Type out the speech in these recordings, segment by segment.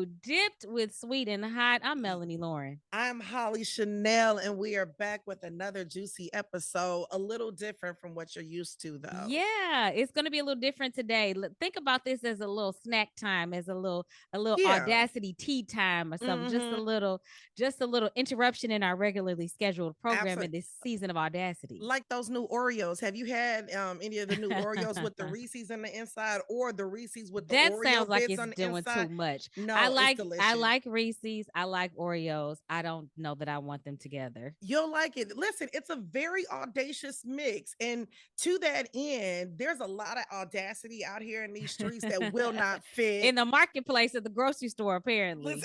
to Dipped with Sweet and Hot. I'm Melanie Loren. I'm Holly Chanel, and we are back with another juicy episode. A little different from what you're used to, though. Yeah, it's going to be a little different today. Think about this as a little snack time, as a little Yeah. Audacity tea time or something. Mm-hmm. Just a little interruption in our regularly scheduled program in Absolutely. this season of Audacity. Like those new Oreos. Have you had any of the new Oreos with the Reese's on the inside, or the Reese's with the That Oreo sounds like bits it's on the doing inside? too much. I No, it's like I delicious. like Reese's. I like Oreos. I don't know that I want them together. You'll like it. Listen, it's a very audacious mix. And to that end, there's a lot of audacity out here in these streets that will not fit. In the marketplace at the grocery store, apparently.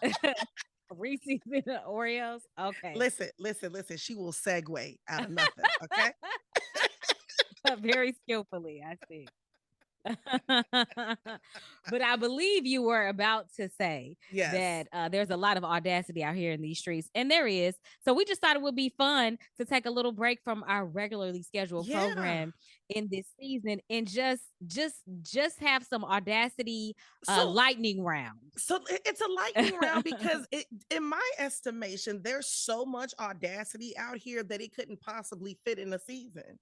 Listen, Reese's and Oreos. Okay. listen. She will segue out of nothing. Okay. Very skillfully, I see. But I believe you were about to say Yes. that there's a lot of audacity out here in these streets, and there is. So we just thought it would be fun to take a little break from our regularly scheduled Yeah. program in this season and just have some audacity So lightning rounds. it's a lightning round because in my estimation, there's so much audacity out here that it couldn't possibly fit in a season.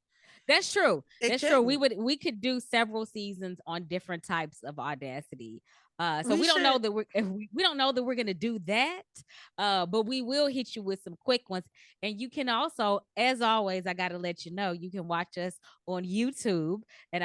That's true. It That's true. couldn't. We could do several seasons on different types of audacity. So We we don't know should. that we don't know that we're gonna do that. But we will hit you with some quick ones. And you can also, as always, I gotta let you know, you can watch us on YouTube and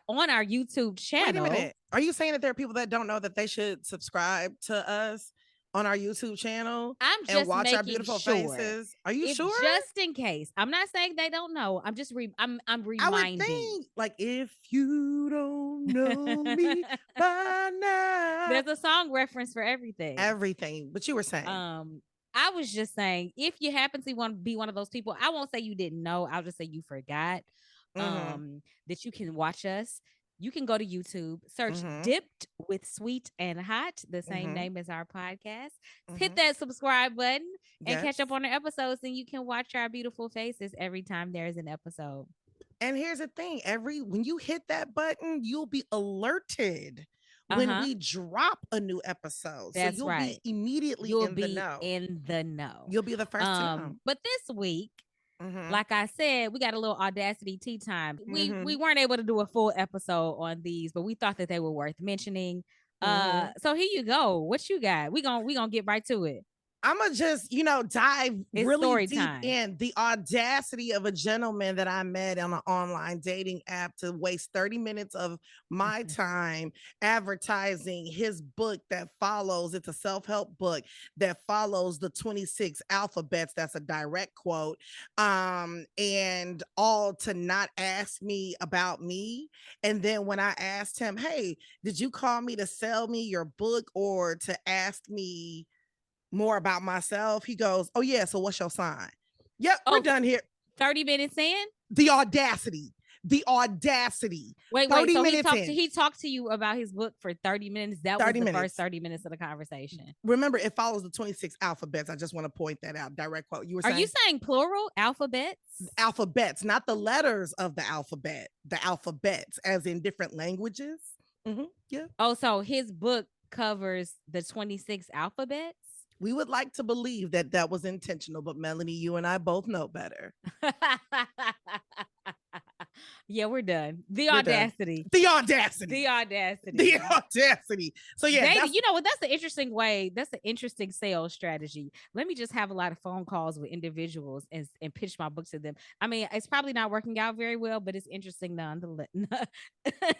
on our YouTube Wait a channel. minute. Are you saying that there are people that don't know that they should subscribe to us on our YouTube channel I'm and just watch our making beautiful sure. faces? Are you If sure? just in case, I'm not saying they don't know. I'm just I'm I would reminding. think, like, if you don't know me by now, There's a song reference for everything. everything. But you were saying, Um, I was just saying, if you happen to want to be one of those people, I won't say you didn't know. I'll just say you forgot. mm-hmm, That you can watch us. You can go to YouTube, search mm-hmm, Dipped with Sweet and Hot, the same mm-hmm, name as our podcast. Hit mm-hmm. that subscribe button and catch up Yes. on the episodes, and you can watch our beautiful faces every time there's an episode. And here's the thing: when you hit that button, you'll be alerted Uh when huh. we drop a new episode. So That's you'll be right. immediately You'll in the be know. in the know. You'll be the first to know. But this week, Mm-hmm. like I said, we got a little audacity tea time. We Mm-hmm. weren't able to do a full episode on these, but we thought that they were worth mentioning. Mm-hmm. So here you go. What you got? We gonna get right to it. I'm gonna just, dive It's really story deep time. in the audacity of a gentleman that I met on an online dating app to waste 30 minutes of my time advertising his book that follows. It's a self help book that follows the 26 alphabets. That's a direct quote. And all to not ask me about me. And then when I asked him, hey, did you call me to sell me your book or to ask me more about myself? He goes, oh yeah, so what's your sign? Yep, we're Oh, done here. 30 minutes in. The audacity. The audacity. Wait. 30 So minutes in. he talked to you about his book for 30 minutes. That was 30 the first minutes. 30 minutes of the conversation. Remember, it follows the 26 alphabets. I just want to point that out. Direct quote. You were Are you saying saying plural alphabets? alphabets, not the letters of the alphabet, the alphabets, as in different languages. Yeah. Oh, so his book covers the 26 alphabets? We would like to believe that that was intentional, but Melanie, you and I both know better. Yeah, we're done. The We're done. audacity. The audacity. The audacity. The audacity. So yeah, Dating, you know what? That's an interesting way. That's an interesting sales strategy. Let me just have a lot of phone calls with individuals and pitch my book to them. I mean, it's probably not working out very well, but it's interesting nonetheless.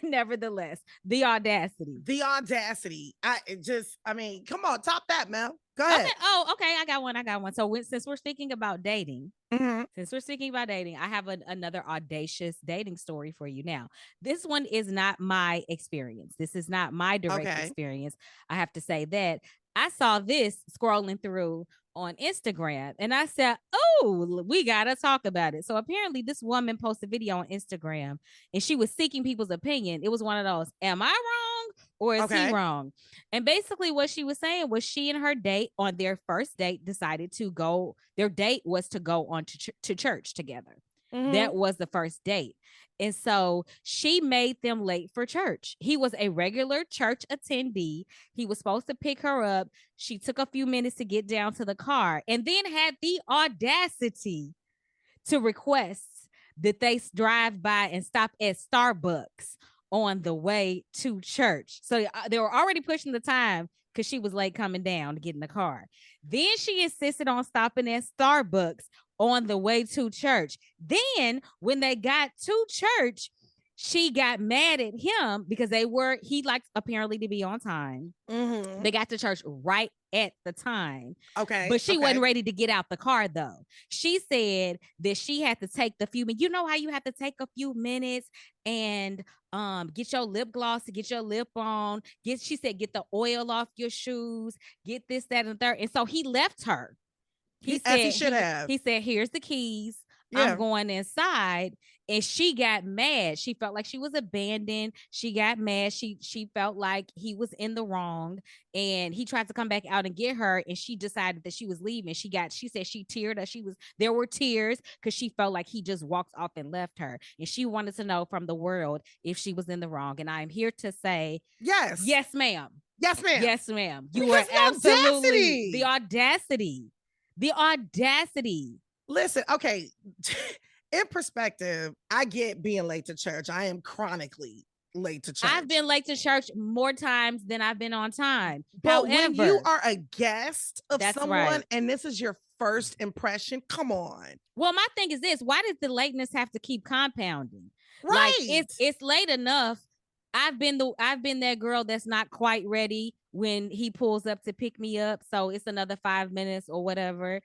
Nevertheless, the audacity. the audacity. I mean, come on, top that, Mel. Go Okay. ahead. Oh, okay. I got one. So since we're speaking about dating, Mm-hmm. I have another audacious dating story for you. Now, this one is not my experience. This is not my direct Okay. experience. I have to say that I saw this scrolling through on Instagram and I said, oh, we got to talk about it. So apparently, this woman posted a video on Instagram and she was seeking people's opinion. It was one of those, am I wrong or is he Okay. wrong? And basically, what she was saying was she and her date on their first date decided to go, their date was to go on to church together. That was the first date. And so she made them late for church. He was a regular church attendee. He was supposed to pick her up. She took a few minutes to get down to the car and then had the audacity to request that they drive by and stop at Starbucks on the way to church. So they were already pushing the time because she was late coming down to get in the car. Then she insisted on stopping at Starbucks on the way to church. Then when they got to church, she got mad at him because he liked apparently to be on time. They got to church right at the time. Okay. But she wasn't ready to get out the car though. She said that she had to take the few minutes. You know how you have to take a few minutes and get your lip gloss to get your lip on. She said, get the oil off your shoes, get this, that, and the third. And so he left her. He should have. He said, here's the keys. Yeah. I'm going inside. And she got mad. She felt like she was abandoned. She got mad. She felt like he was in the wrong. And he tried to come back out and get her. And she decided that she was leaving. She said she teared her. There were tears because she felt like he just walked off and left her. And she wanted to know from the world if she was in the wrong. And I am here to say, yes. Yes, ma'am. Yes, ma'am. Yes, ma'am. You were absolutely the audacity. The audacity. Listen, okay. In perspective, I get being late to church. I am chronically late to church. I've been late to church more times than I've been on time. But when you are a guest of someone and this is your first impression, come on. Well, my thing is this: why does the lateness have to keep compounding? Right. Like it's late enough. I've been that girl that's not quite ready when he pulls up to pick me up. So it's another 5 minutes or whatever.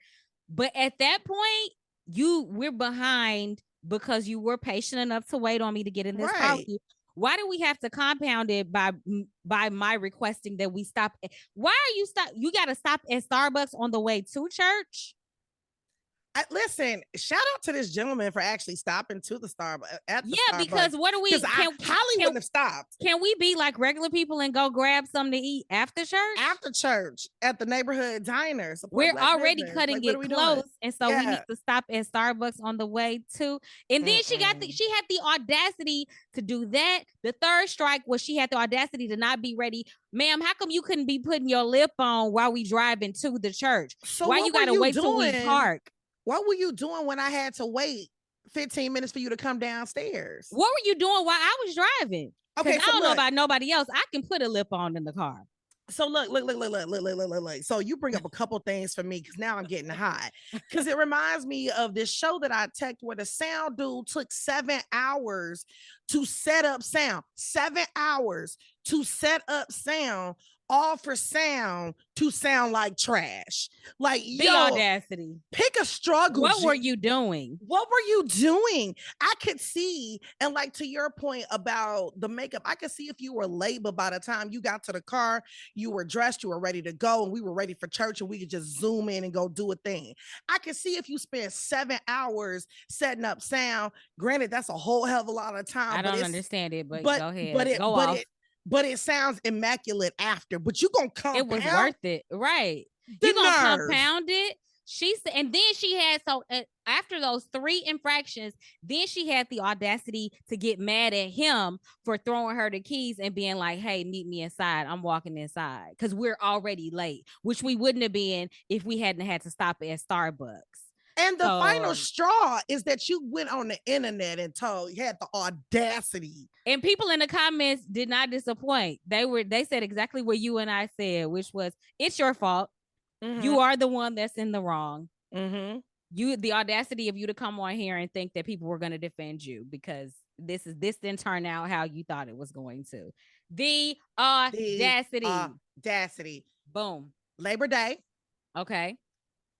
But at that point, we're behind because you were patient enough to wait on me to get in this car with you. Why do we have to compound it by my requesting that we stop? Why are you stop? You got to stop at Starbucks on the way to church. Listen, shout out to this gentleman for actually stopping to the Starbucks. Because what do we? Hollee wouldn't have stopped. Can we be like regular people and go grab something to eat after church? After church at the neighborhood diner. We're already cutting it close, and so we need to stop at Starbucks on the way to. And then she had the audacity to do that. The third strike was she had the audacity to not be ready. Ma'am, how come you couldn't be putting your lip on while we driving to the church? So why you gotta wait till we park? What were you doing when I had to wait 15 minutes for you to come downstairs? What were you doing while I was driving? Okay, so I don't know about nobody else. I can put a lip on in the car. So look. So you bring up a couple things for me because now I'm getting hot. Because it reminds me of this show that I teched where the sound dude took 7 hours to set up sound. 7 hours to set up sound. All for sound to sound like trash. Like, the audacity. Pick a struggle. What were you doing? I could see, and like to your point about the makeup, I could see if you were late, but by the time you got to the car, you were dressed, you were ready to go, and we were ready for church, and we could just zoom in and go do a thing. I could see if you spent 7 hours setting up sound. Granted, that's a whole hell of a lot of time. I don't understand it, but go ahead. But it sounds immaculate after. But you gonna compound. It was worth it, right? You gonna compound it. She said, and then she had after those 3 infractions, then she had the audacity to get mad at him for throwing her the keys and being like, "Hey, meet me inside. I'm walking inside because we're already late," which we wouldn't have been if we hadn't had to stop at Starbucks. And the final straw is that you went on the internet and you had the audacity. And people in the comments did not disappoint. They said exactly what you and I said, which was, it's your fault. Mm-hmm. You are the one that's in the wrong. Mm-hmm. The audacity of you to come on here and think that people were going to defend you because this didn't turn out how you thought it was going to. The audacity. Audacity. Boom. Labor Day. Okay.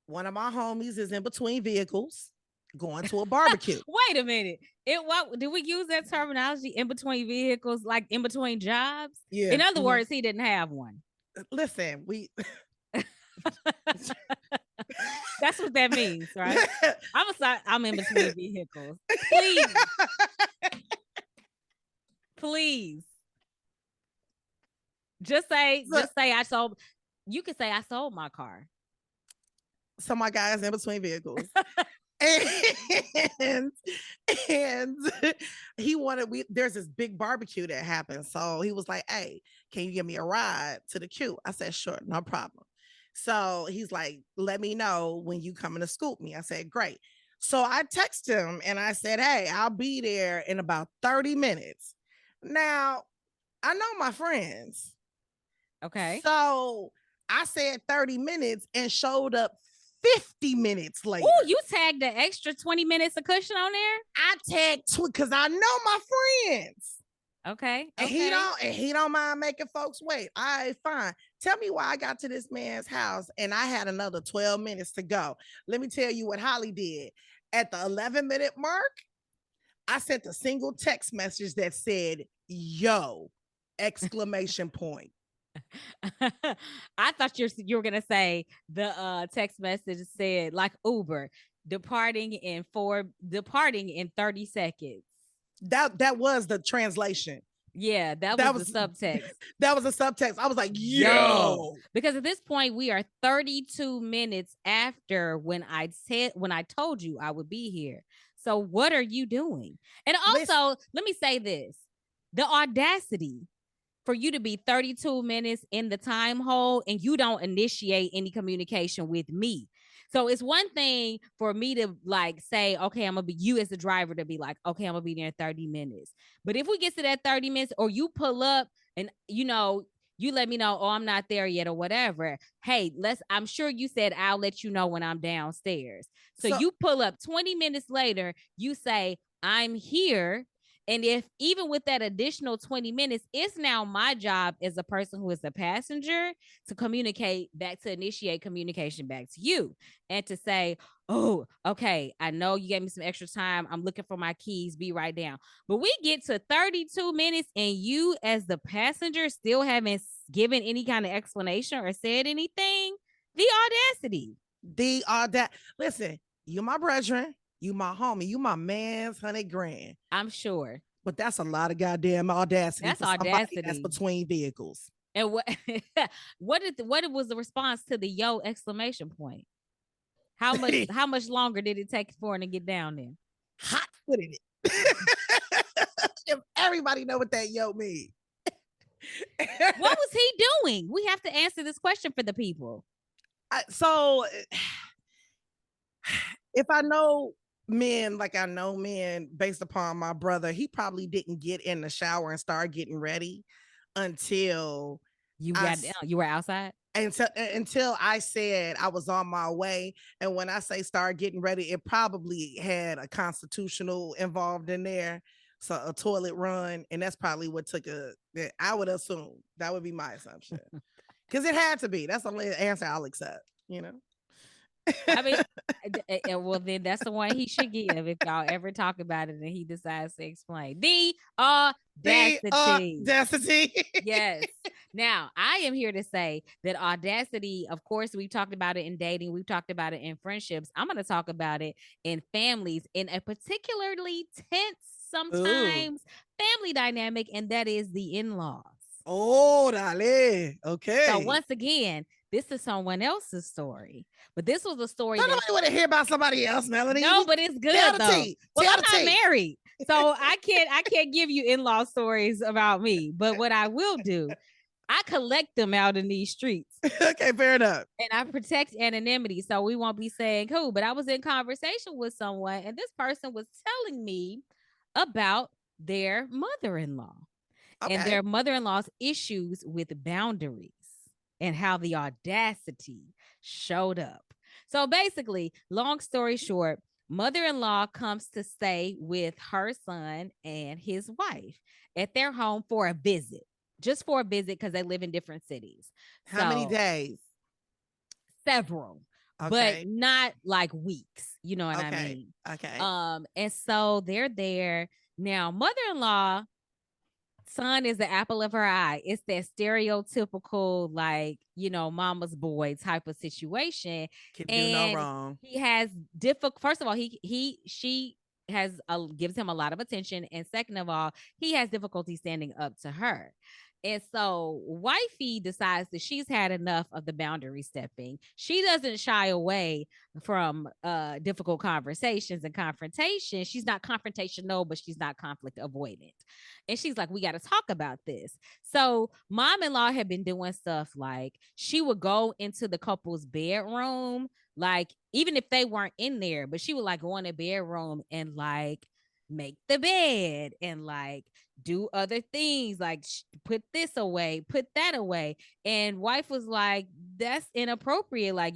One of my homies is in between vehicles going to a barbecue. Wait a minute. Did we use that terminology, in between vehicles, like in between jobs? Yeah. In other words, he didn't have one. Listen, that's what that means, right? I'm in between vehicles. Please. Just say I sold. You could say I sold my car. So my guy is in between vehicles. and and he wanted there's this big barbecue that happened. So he was like, hey, can you give me a ride to the queue? I said, sure, no problem. So he's like, let me know when you coming to scoop me. I said, great. So I texted him and I said, hey, I'll be there in about 30 minutes. Now, I know my friends. Okay. So I said 30 minutes and showed up 50 minutes later. Oh, you tagged the extra 20 minutes of cushion on there? I tagged because I know my friends. Okay. And he don't mind making folks wait. All right, fine. Tell me why I got to this man's house and I had another 12 minutes to go. Let me tell you what Hollee did. At the 11-minute mark, I sent a single text message that said, yo, exclamation point. I thought you were gonna say the text message said like Uber departing in 30 seconds. That was the translation. Yeah, that was the subtext. That was a subtext. I was like, yo. Because at this point, we are 32 minutes after when I told you I would be here. So what are you doing? And also, let me say this. The audacity for you to be 32 minutes in the time hole and you don't initiate any communication with me. So it's one thing for me to like say, okay, I'm gonna be you as the driver to be like, okay, I'm gonna be there in 30 minutes. But if we get to that 30 minutes or you pull up and you let me know, oh, I'm not there yet or whatever. Hey, I'm sure you said I'll let you know when I'm downstairs. So you pull up 20 minutes later, you say, I'm here. And if even with that additional 20 minutes, it's now my job as a person who is a passenger to initiate communication back to you and to say, oh, okay, I know you gave me some extra time. I'm looking for my keys. Be right down. But we get to 32 minutes and you as the passenger still haven't given any kind of explanation or said anything. The audacity. Listen, you my brethren. You my homie. You my man's $100,000. I'm sure. But that's a lot of goddamn audacity. That's audacity. That's between vehicles. And what what was the response to the yo exclamation point? How much longer did it take for him to get down there? Hot footed it. If everybody know what that yo means. What was he doing? We have to answer this question for the people. So if I know men like I know men based upon my brother, he probably didn't get in the shower and start getting ready until you were outside. Until I said I was on my way. And when I say start getting ready, it probably had a constitutional involved in there. So a toilet run. And that's probably what I would assume. That would be my assumption. Because it had to be. That's the only answer I'll accept, I mean, well, then that's the one he should give if y'all ever talk about it and he decides to explain. The audacity. Yes. Now, I am here to say that audacity, of course, we've talked about it in dating. We've talked about it in friendships. I'm going to talk about it in families in a particularly tense, sometimes family dynamic, and that is the in-laws. Oh, dale. Okay. So once again, this is someone else's story, but this was a story. Nobody want to hear about somebody else, Melanie. No, but it's good though. Well, I'm not married, so I can't give you in-law stories about me. But what I will do, I collect them out in these streets. Okay, fair enough. And I protect anonymity, so we won't be saying who. But I was in conversation with someone, and this person was telling me about their mother-in-law and their mother-in-law's issues with boundaries and how the audacity showed up. So basically, long story short, mother-in-law comes to stay with her son and his wife at their home for a visit, just for a visit because they live in different cities. How many days? Several, but not like weeks. You know what I mean? Okay. And so they're there. Now, mother-in-law, son is the apple of her eye. It's that stereotypical, like, mama's boy type of situation. Can do no wrong. He has first of all, she gives him a lot of attention, and second of all, he has difficulty standing up to her. And so wifey decides that she's had enough of the boundary stepping. She doesn't shy away from difficult conversations and confrontation. She's not confrontational, but she's not conflict avoidant. And she's like, we got to talk about this. So mom-in-law had been doing stuff like she would go into the couple's bedroom, like even if they weren't in there, but she would like go in the bedroom and like make the bed and like do other things, like put this away, put that away. And wife was like, that's inappropriate. Like,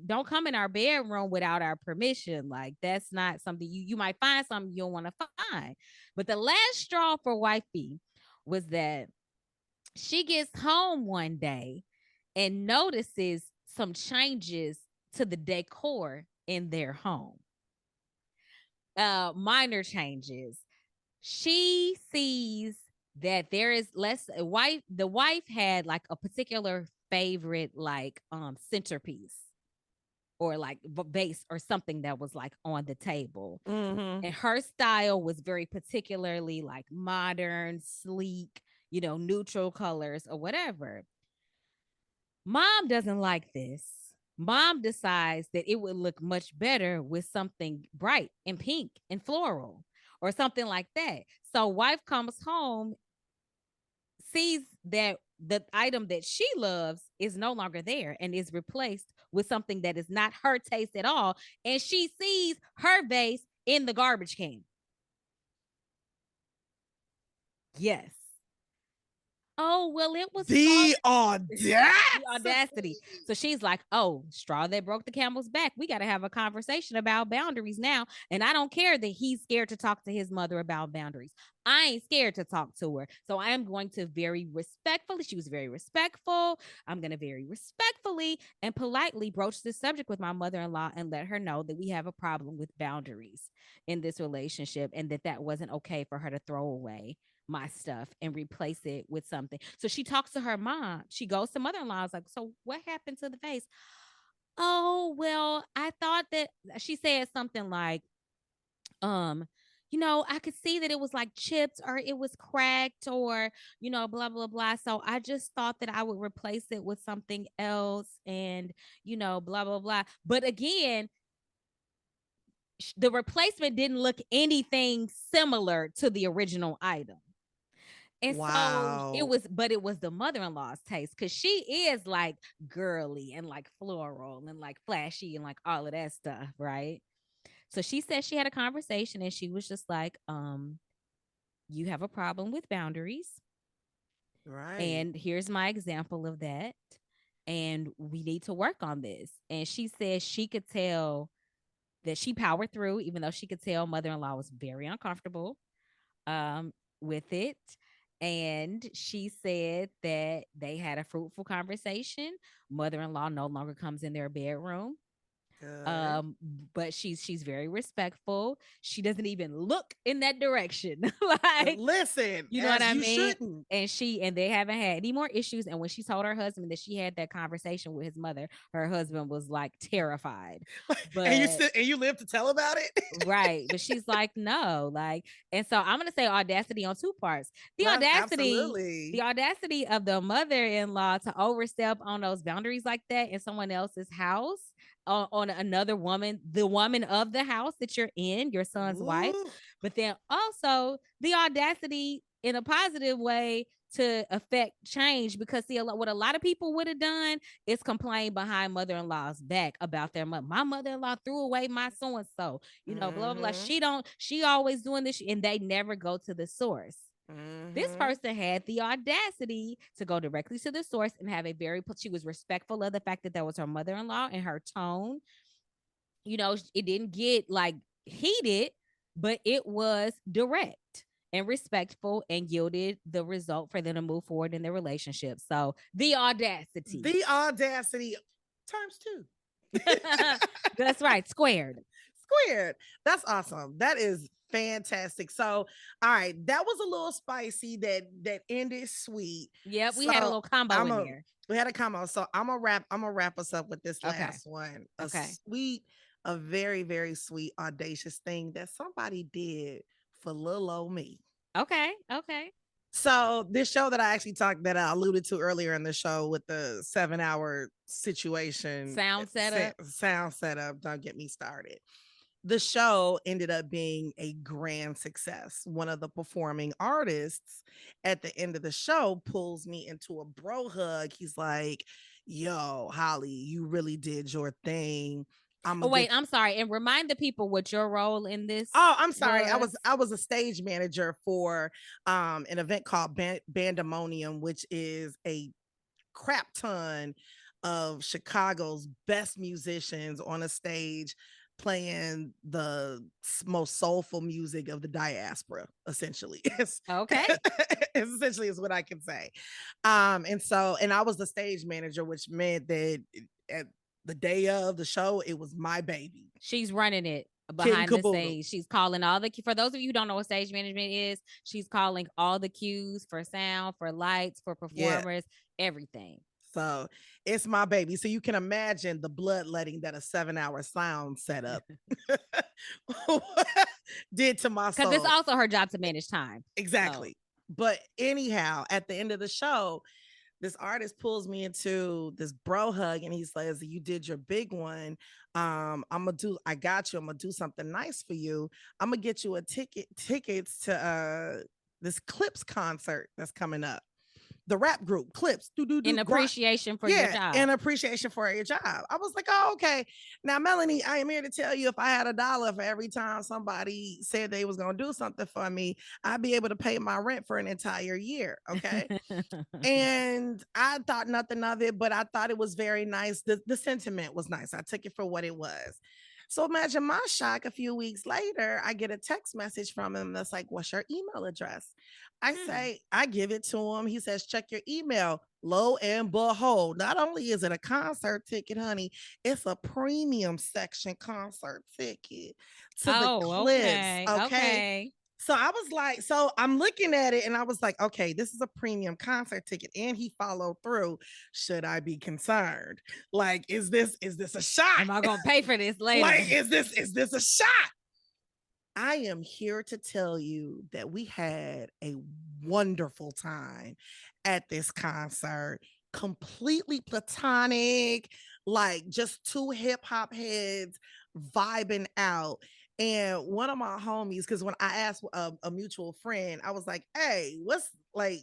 don't come in our bedroom without our permission. Like, that's not something you might find something you don't want to find. But the last straw for wifey was that she gets home one day and notices some changes to the decor in their home. Minor changes. She sees that there is less wife. The wife had like a particular favorite, like centerpiece or like vase or something that was like on the table. Mm-hmm. And her style was very particularly like modern, sleek, neutral colors or whatever. Mom doesn't like this. Mom decides that it would look much better with something bright and pink and floral or something like that. So wife comes home, sees that the item that she loves is no longer there and is replaced with something that is not her taste at all. And she sees her vase in the garbage can. Yes. Oh, well, it was the audacity. The audacity. So she's like, oh, straw that broke the camel's back. We got to have a conversation about boundaries now. And I don't care that he's scared to talk to his mother about boundaries. I ain't scared to talk to her. So I am going to very respectfully, she was very respectful. I'm going to very respectfully and politely broach this subject with my mother-in-law and let her know that we have a problem with boundaries in this relationship and that wasn't okay for her to throw away my stuff and replace it with something. So she talks to her mom. She goes to mother-in-law. I was like, so what happened to the vase? Oh, well, I thought that she said something like, I could see that it was like chipped or it was cracked or, blah, blah, blah. So I just thought that I would replace it with something else and, blah, blah, blah. But again, the replacement didn't look anything similar to the original item. And so it was the mother-in-law's taste because she is like girly and like floral and like flashy and like all of that stuff, right? So she said she had a conversation and she was just like, you have a problem with boundaries. Right. And here's my example of that. And we need to work on this. And she said she could tell that she powered through, even though she could tell mother-in-law was very uncomfortable with it. And she said that they had a fruitful conversation. Mother-in-law no longer comes in their bedroom. Good. But she's very respectful. She doesn't even look in that direction. Like, listen, you know what I mean? Shouldn't. And they haven't had any more issues. And when she told her husband that she had that conversation with his mother, her husband was like terrified. But and you live to tell about it, right? But she's like, no, like, and so I'm gonna say audacity on two parts. The audacity of the mother-in-law to overstep on those boundaries like that in someone else's house. On another woman, the woman of the house that you're in, your son's wife, but then also the audacity in a positive way to affect change because see what a lot of people would have done is complain behind mother-in-law's back about their mother. My mother-in-law threw away my so-and-so, blah, blah, blah. She always doing this and they never go to the source. This person had the audacity to go directly to the source and have she was respectful of the fact that was her mother-in-law and her tone. It didn't get like heated, but it was direct and respectful and yielded the result for them to move forward in their relationship. So the audacity times two. That's right. Squared. That's awesome. That is fantastic. So, all right, that was a little spicy. That ended sweet. Yep, we had a little combo in there. We had a combo. So I'm gonna wrap us up with this last one. A sweet a very, very sweet, audacious thing that somebody did for little old me. Okay. Okay. So this show that I actually talked that I alluded to earlier in the show with the 7 hour situation, Sound setup. sound setup, don't get me started. The show ended up being a grand success. One of the performing artists at the end of the show pulls me into a bro hug. He's like, yo, Hollee, you really did your thing. I'm Oh a wait, get I'm sorry. And remind the people what your role in this Oh, I'm sorry. was. I was a stage manager for an event called Bandemonium, which is a crap ton of Chicago's best musicians on a stage playing the most soulful music of the diaspora, essentially. Okay. It's essentially is what I can say. And I was the stage manager, which meant that at the day of the show, it was my baby. She's running it Kid and behind the caboodle. stage. She's calling all the, for those of you who don't know what stage management is, she's calling all the cues for sound, for lights, for performers, everything. So it's my baby. So you can imagine the bloodletting that a 7 hour sound setup did to my soul. Because it's also her job to manage time. Exactly. So. But anyhow, at the end of the show, this artist pulls me into this bro hug and he says, you did your big one. I got you. I'm gonna do something nice for you. I'm gonna get you a tickets to this Clips concert that's coming up. The rap group Clips. In appreciation for your job. In appreciation for your job. I was like, oh, okay. Now, Melanie, I am here to tell you if I had $1 for every time somebody said they was going to do something for me, I'd be able to pay my rent for an entire year. Okay. And I thought nothing of it, but I thought it was very nice. The sentiment was nice. I took it for what it was. So imagine my shock. A few weeks later, I get a text message from him that's like, what's your email address? I say, I give it to him. He says, check your email. Lo and behold, not only is it a concert ticket, honey, it's a premium section concert ticket to the Clips. Okay. So I was like, so I'm looking at it and I was like, okay, this is a premium concert ticket. And he followed through. Should I be concerned? Like, is this a shot? Am I gonna pay for this later? Like, is this a shot? I am here to tell you that we had a wonderful time at this concert, completely platonic, like just two hip hop heads vibing out. And one of my homies, because when I asked a mutual friend, I was like, hey, what's like,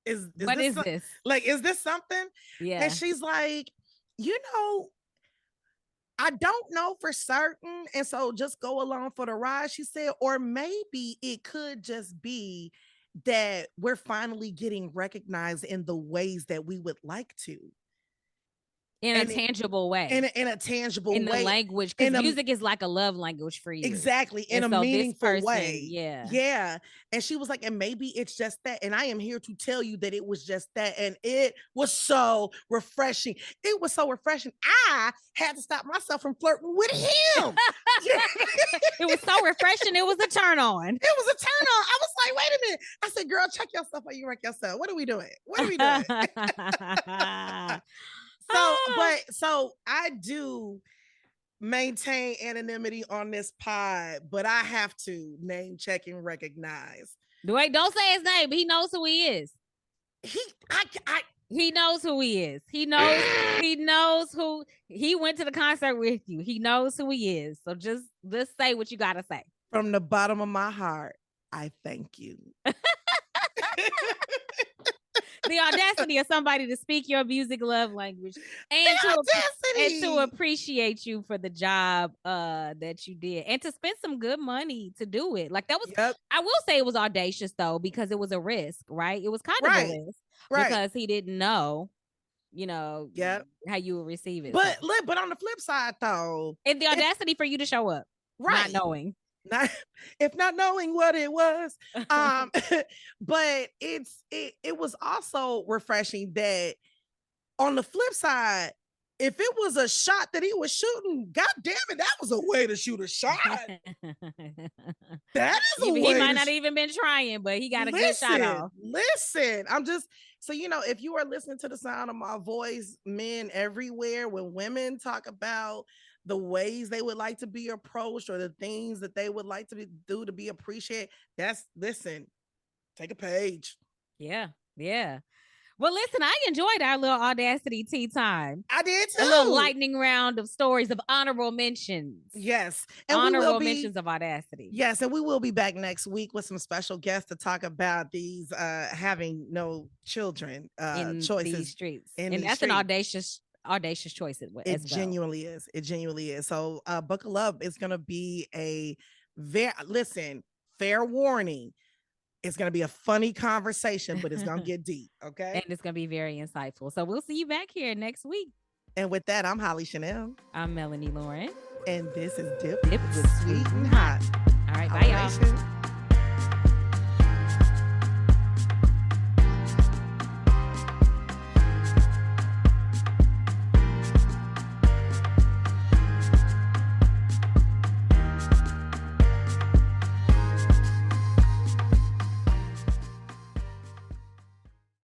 is this? Like, is this something? Yeah. And she's like, you know, I don't know for certain. And so just go along for the ride, she said, or maybe it could just be that we're finally getting recognized in the ways that we would like to. In a tangible way. In a tangible way. In the language. Because music is like a love language for you. Exactly. In a meaningful way. Yeah. Yeah. And she was like, and maybe it's just that. And I am here to tell you that it was just that. And it was so refreshing. It was so refreshing. I had to stop myself from flirting with him. It was so refreshing. It was a turn on. It was a turn on. I was like, wait a minute. I said, girl, check yourself or you wreck yourself. What are we doing? What are we doing? So I do maintain anonymity on this pod, but I have to name check and recognize. Wait, don't say his name. He knows who he is. He knows who he is. He knows who he went to the concert with you. He knows who he is. So just say what you gotta say. From the bottom of my heart, I thank you. The audacity of somebody to speak your music love language and to appreciate you for the job that you did and to spend some good money to do it. Like that was, I will say it was audacious though, because it was a risk, right? It was kind of a risk because he didn't know, how you would receive it. But on the flip side though, and the audacity for you to show up, not knowing. If not knowing what it was, but it was also refreshing that on the flip side, if it was a shot that he was shooting, god damn it, that was a way to shoot a shot. That is a way. He might not even been trying, but he got a good shot off. Listen, I'm just so if you are listening to the sound of my voice, men everywhere, when women talk about the ways they would like to be approached or the things that they would like to do to be appreciated. Listen, take a page. Yeah. Yeah. Well, listen, I enjoyed our little Audacity tea time. I did too. A little lightning round of stories of honorable mentions. Yes. And honorable mentions of Audacity. Yes. And we will be back next week with some special guests to talk about these having no children in choices these streets. And that's streets. An audacious choice as well. It genuinely is. It genuinely is. So buckle up. It's going to be fair warning. It's going to be a funny conversation, but it's going to get deep. Okay. And it's going to be very insightful. So we'll see you back here next week. And with that, I'm Hollee Chanel. I'm Melanie Loren. And this is Dip with Sweet and Hot. All right. Bye, y'all.